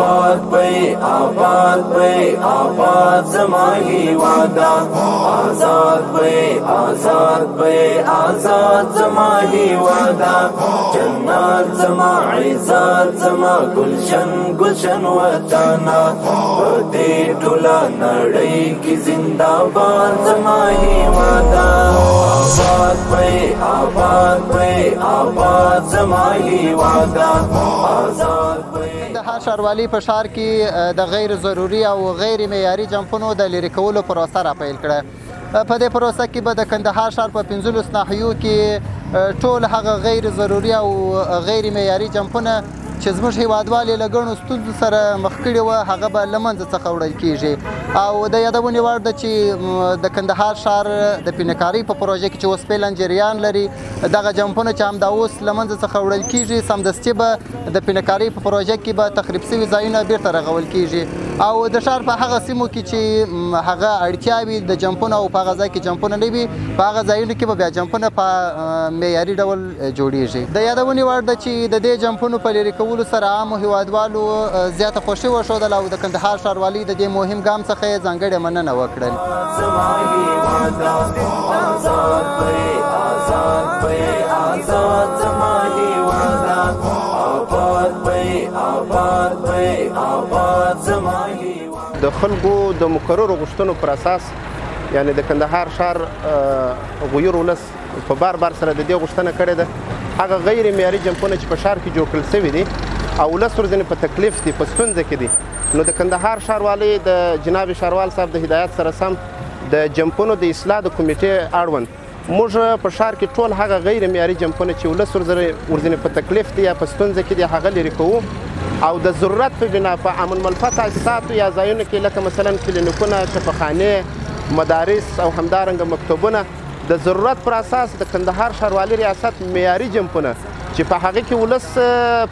آباد بی آباد زما هیوادا آزاد بی آزاد زما هیوادا جنات زما عزت زما گلشن وطنا پدی ټوله نړۍ کی زنده‌باد زما هیوادا آباد بی آباد زما هیوادا آزاد بی. کندهار ښاروالي په ښار کې د غیر ضروري او غیر معیاري جمپونو د لرې کولو پروسه راپیل کړه. په دې پروسه کې به د کندهار ښار په 15 ناحیو کې ټول هغه غیر ضروري او غیر معیاري جمپونه چې زموږ هیوادوال یې له ګڼو ستونزو سره مخ کړي وه هغه به له منځه څخه وړل کېږي. او د یادونې وړ ده چې د کندهار ښار د پینهکارۍ په پروژه کې چې اوس فعلا جریان لري دغه جمپونه چې همدا اوس له منځه څخه وړل کېږي سمدستي به د پینهکارۍ په پروژه کې به تخریب شوي ځایونه بیرته رغول کېږي او د ښار په هغه سیمو کې چې هغه اړتیا وي د جمپونه او په هغه ځای کې جمپونه نه وي په هغه ځایونو کې به بیا جمپونه په معیاري ډول جوړیږي. د یادونې وړ ده چې د دې جمپونو په لرې کولو سره عامو هیوادوالو زیاته خوښي وښودله او د کندهار ښاروالۍ د دې مهم ګام څخه یې ځانګړې مننه وکړل. د خلکو د مقررو غوښتنو پر اساس یعنی د کندهار ښار غویر ولس په بار سره د دې غوښتنه کړې ده هغه غیر معیاري جمپونه چې په ښار کې جوړ کړل شوي دي او ولس ورځنې په تکلیف دي په ستونزه کې دي نو د کندهار ښاروالۍ د جناب ښاروال صاحب د هدایت سره سم د جمپونو د اصلاح د کمیټې اړوند موږ په ښار کې ټول هغه غیر معیاري جمپونه چې ولس ورځنې په تکلیف دي یا په ستونزه کې دي هغه لرې کوو او د ضرورت په بنا په امن ملفه تاسیساتو یا ځایونو کې لکه مثلا کلینیکونه شفاخانې مدارس او همدارنګه مکتبونه د ضرورت پر اساس د کندهار ښاروالي ریاست معیاري جمپونه چې په هغه کې ولس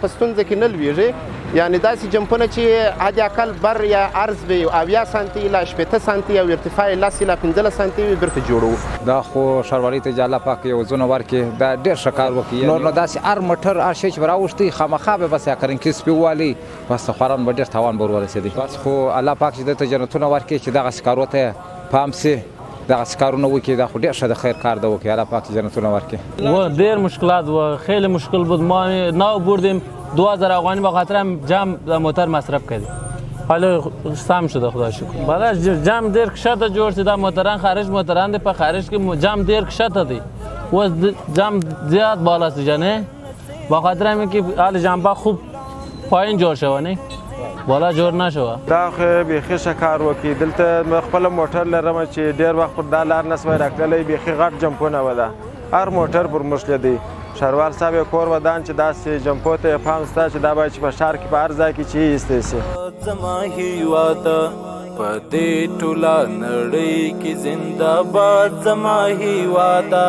په ستونزه کې نه لویږي یعنی داسې جمپونه چې حد اقل بر یا عرض به 70 سانتي الی 80 سانتي او ارتفاع 10 الی 15 سانتي وي بیرته جوړوو. دا خو ښاروالۍ ته الله پاک یو ځونه ورکړي دا ډېر ښه کار وکړي نور نو داسې هر موټر هر شی چې به راوښتي خامخا به بس یا کرنکي سپي ووالي بس خواران به ډېر تاوان به ورورسېدی بس خو الله پاک چې دلته جنتونه ورکړي چې دغسې کارو ته پام سي دغسې کارونه وکړي دا خو ډېر ښه د خیر کار ده وکړي الله پاک جنتونه ورکړي. و دیر مشکلات و خیلی مشکل بود ما ناو بردیم 2000 افغانی به خاطر جمع موتر مصرف کردیم حالا سم شده خدا شکر بعدش جمع دیر کشته جور شده موتران خارج موتران دی په خارج که جمع دیر کشته دی و جمع زیاد بالاست جنه با خاطر همین که حال جمع خوب پایین جور شوه نه بالا جوړ نشوه. دا خو بیخي ښه کار وکړي دلته خپله موټر لرم چې ډېر وخت پر دا لار نه سوی راکتلی بیخي غټ جمپونه و ده هر موټر پر موږ لیدی ښاروال صاحب یې کور ودان چې داسې جمپو ته یې پام شته چې دا باید چې په ښار کې په هر ځای کې چې ایستی سي. زما هیواده په دې ټوله نړۍ کې زنده‌باد زما هیواده